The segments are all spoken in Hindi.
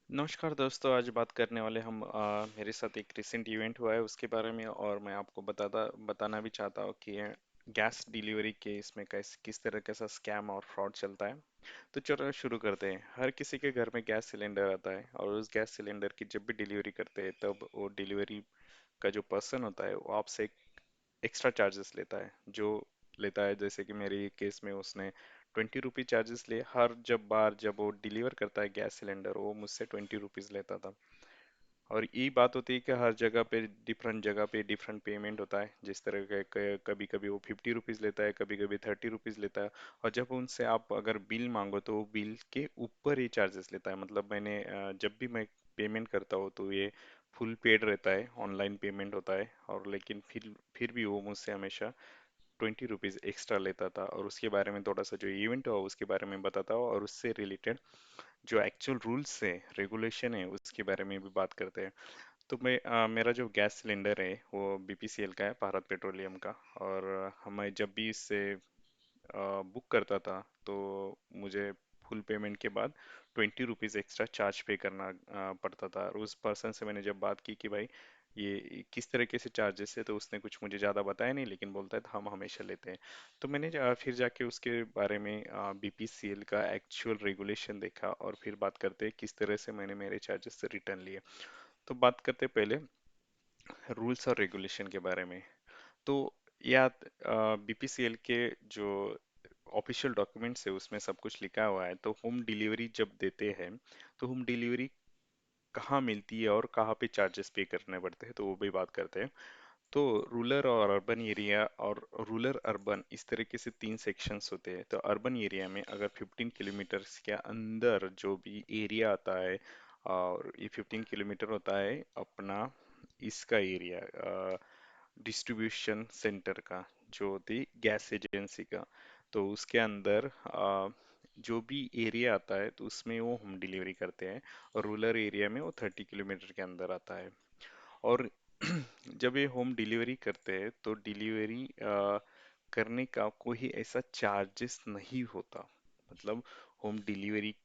नमस्कार दोस्तों। आज बात करने वाले हम मेरे साथ एक रिसेंट इवेंट हुआ है उसके बारे में, और मैं आपको बताना भी चाहता हूँ कि गैस डिलीवरी के इसमें किस तरह कैसा स्कैम और फ्रॉड चलता है। तो चलो शुरू करते हैं। हर किसी के घर में गैस सिलेंडर आता है, और उस गैस सिलेंडर की जब भी डिलीवरी करते हैं तब वो डिलीवरी का जो पर्सन होता है वो आपसे एक्स्ट्रा चार्जेस लेता है। जो लेता है, जैसे कि मेरे केस में उसने 20 रुपी चार्जेस लिए। हर जब वो डिलीवर करता है गैस सिलेंडर, वो मुझसे 20 रुपीज़ लेता था। और यही बात होती है कि हर जगह पे डिफरेंट पेमेंट होता है। जिस तरह के कभी कभी वो 50 रुपीज़ लेता है, कभी कभी 30 रुपीज़ लेता है। और जब उनसे आप अगर बिल मांगो तो वो बिल के ऊपर ही चार्जेस लेता है। मतलब जब भी मैं पेमेंट करता हूँ तो ये फुल पेड रहता है, ऑनलाइन पेमेंट होता है। और लेकिन फिर भी वो मुझसे हमेशा 20 रुपीज़ एक्स्ट्रा लेता था। और उसके बारे में थोड़ा सा जो इवेंट हुआ उसके बारे में बताता हूँ, और उससे रिलेटेड जो एक्चुअल रूल्स है, रेगुलेशन है, उसके बारे में भी बात करते हैं। तो मेरा जो गैस सिलेंडर है वो बीपीसीएल का है, भारत पेट्रोलियम का। और हमें जब भी इससे बुक करता था तो मुझे फुल पेमेंट के बाद 20 रुपीज़ एक्स्ट्रा चार्ज पे करना पड़ता था। और उस पर्सन से मैंने जब बात की कि भाई ये किस तरीके से चार्जेस है, तो उसने कुछ मुझे ज़्यादा बताया नहीं, लेकिन बोलता है था हम हमेशा लेते हैं। तो मैंने फिर जाके उसके बारे में बीपीसीएल का एक्चुअल रेगुलेशन देखा, और फिर बात करते हैं किस तरह से मैंने मेरे चार्जेस रिटर्न लिए। तो बात करते हैं पहले रूल्स और रेगुलेशन के बारे में। तो या बीपीसीएल के जो ऑफिशियल डॉक्यूमेंट्स है उसमें सब कुछ लिखा हुआ है। तो होम डिलीवरी जब देते हैं तो होम डिलीवरी कहाँ मिलती है और कहाँ पे चार्जेस पे करने पड़ते हैं, तो वो भी बात करते हैं। तो रूरल और अर्बन एरिया, और रूरल अर्बन इस तरीके से तीन सेक्शंस होते हैं। तो अर्बन एरिया में अगर 15 किलोमीटर्स के अंदर जो भी एरिया आता है, और ये 15 किलोमीटर होता है अपना इसका एरिया, डिस्ट्रीब्यूशन सेंटर का, जो होती गैस एजेंसी का। तो उसके अंदर जो भी एरिया आता है तो उसमें वो होम डिलीवरी करते हैं। और रूरल एरिया में वो 30 किलोमीटर के अंदर आता है। और जब ये होम डिलीवरी करते हैं तो डिलीवरी करने का कोई ऐसा चार्जेस नहीं होता। मतलब होम डिलीवरी,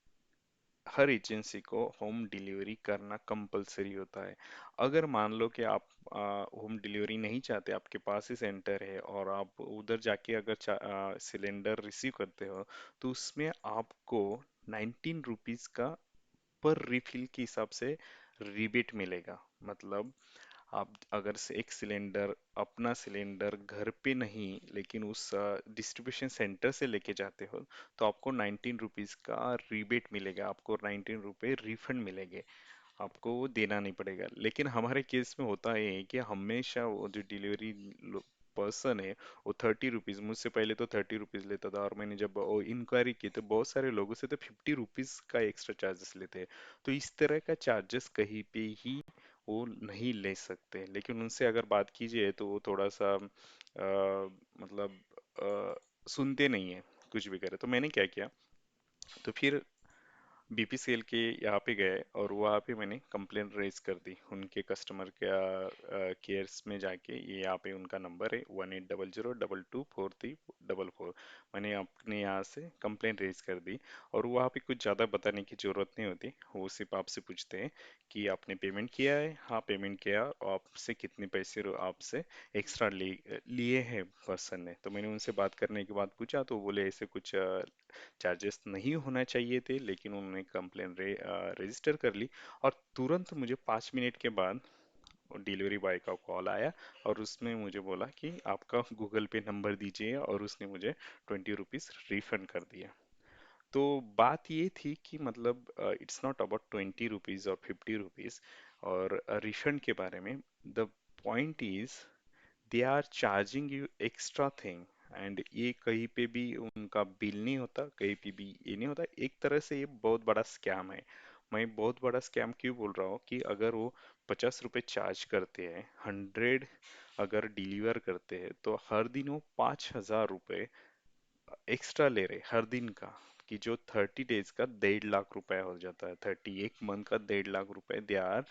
हर एजेंसी को होम डिलीवरी करना कंपलसरी होता है। अगर मान लो कि आप होम डिलीवरी नहीं चाहते, आपके पास ही सेंटर है और आप उधर जाके अगर सिलेंडर रिसीव करते हो, तो उसमें आपको 19 रुपीज़ का पर रिफिल के हिसाब से रिबेट मिलेगा। मतलब आप अगर से एक सिलेंडर, अपना सिलेंडर घर पे नहीं लेकिन उस डिस्ट्रीब्यूशन सेंटर से लेके जाते हो, तो आपको 19 रुपीज़ का रिबेट मिलेगा, आपको 19 रुपये रिफंड मिलेंगे। आपको वो देना नहीं पड़ेगा। लेकिन हमारे केस में होता ये है कि हमेशा वो जो डिलीवरी पर्सन है वो 30 रुपीज़, मुझसे पहले तो 30 रुपीज़ लेता था, और मैंने जब वो इंक्वायरी की तो बहुत सारे लोगों से तो 50 रुपीज़ का एक्स्ट्रा चार्जेस लेते हैं। तो इस तरह का चार्जेस कहीं पे ही वो नहीं ले सकते। लेकिन उनसे अगर बात कीजिए तो वो थोड़ा सा मतलब सुनते नहीं है, कुछ भी करे। तो मैंने क्या किया, तो फिर बीपीसीएल के यहाँ पे गए और वहाँ पे मैंने कंप्लेंट रेज कर दी उनके कस्टमर केयर्स में जाके। ये यहाँ पे उनका नंबर है 1800224344। मैंने अपने यहाँ से कंप्लेंट रेज कर दी। और वहाँ पे कुछ ज़्यादा बताने की ज़रूरत नहीं होती, वो सिर्फ आपसे पूछते हैं कि आपने पेमेंट किया है। हाँ पेमेंट किया, और आपसे कितने पैसे आपसे एक्स्ट्रा लिए हैं पर्सन ने। तो मैंने उनसे बात करने के बाद पूछा तो बोले ऐसे कुछ चार्जेस नहीं होना चाहिए थे, लेकिन उन्होंने कंप्लेन रजिस्टर कर ली। और तुरंत मुझे 5 मिनट के बाद डिलीवरी बॉय का कॉल आया, और उसमें मुझे बोला कि आपका गूगल पे नंबर दीजिए, और उसने मुझे 20 रुपीज़ रिफंड कर दिया। तो बात ये थी कि मतलब इट्स नॉट अबाउट 20 रुपीज़ और 50 रुपीज़ और रिफंड के बारे में। The point is they are charging you extra thing. And ये कहीं पे भी उनका बिल नहीं होता, कहीं पे भी ये नहीं होता। एक तरह से ये बहुत बड़ा स्कैम है। मैं बहुत बड़ा स्कैम क्यों बोल रहा हूँ कि अगर वो 50 रुपये चार्ज करते हैं, 100 अगर डिलीवर करते हैं, तो हर दिन वो 5,000 रुपये एक्स्ट्रा ले रहे हर दिन का। कि जो 30 डेज का 1.5 लाख रुपए हो जाता है, 31 मंथ का 1.5 लाख रुपए they are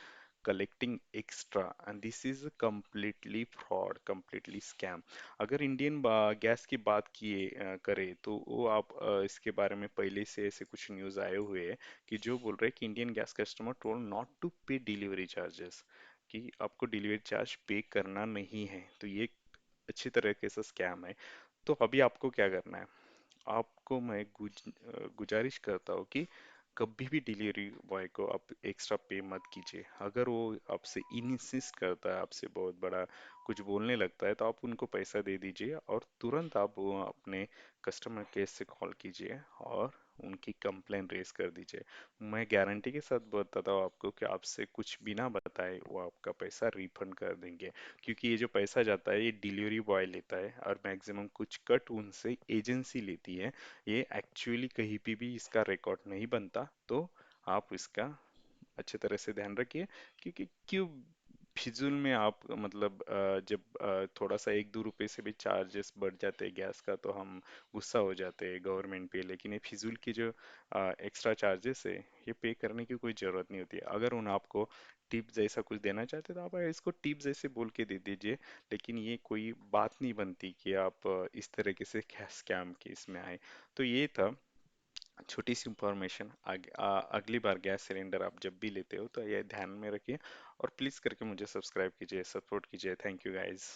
collecting extra, and this is completely fraud, completely scam. अगर इंडियन गैस की बात किए करें तो वो आप इसके बारे में पहले से ऐसे कुछ न्यूज़ आए हुए हैं कि जो बोल रहे हैं कि Indian gas customer told not to pay delivery charges, कि आपको डिलीवरी चार्ज पे करना नहीं है। तो ये एक अच्छी तरीके से स्कैम है। तो अभी आपको क्या करना है? आपको मैं गुजारिश करता हूँ कि कभी भी डिलीवरी बॉय को आप एक्स्ट्रा पे मत कीजिए। अगर वो आपसे इंसिस्ट करता है, आपसे बहुत बड़ा कुछ बोलने लगता है, तो आप उनको पैसा दे दीजिए और तुरंत आप वो अपने कस्टमर केयर से कॉल कीजिए और उनकी कंप्लेन रेज कर दीजिए। मैं गारंटी के साथ बताता हूँ आपको कि आपसे कुछ बिना बताए वो आपका पैसा रिफंड कर देंगे। क्योंकि ये जो पैसा जाता है ये डिलीवरी बॉय लेता है और मैक्सिमम कुछ कट उनसे एजेंसी लेती है। ये एक्चुअली कहीं पे भी इसका रिकॉर्ड नहीं बनता, तो आप इसका अच्छे तरह से ध्यान रखिए। क्योंकि क्यों फिजूल में आप मतलब जब थोड़ा सा 1-2 रुपए से भी चार्जेस बढ़ जाते हैं गैस का तो हम गुस्सा हो जाते हैं गवर्नमेंट पे, लेकिन ये फिजूल की जो एक्स्ट्रा चार्जेस है ये पे करने की कोई ज़रूरत नहीं होती है। अगर उन आपको टिप जैसा कुछ देना चाहते हैं तो आप इसको टिप जैसे बोल के दे दीजिए। लेकिन ये कोई बात नहीं बनती कि आप इस तरीके से स्कैम के इसमें आए। तो ये था छोटी सी इंफॉर्मेशन। अगली बार गैस सिलेंडर आप जब भी लेते हो तो ये ध्यान में रखिए और प्लीज़ करके मुझे सब्सक्राइब कीजिए, सपोर्ट कीजिए। Thank you guys.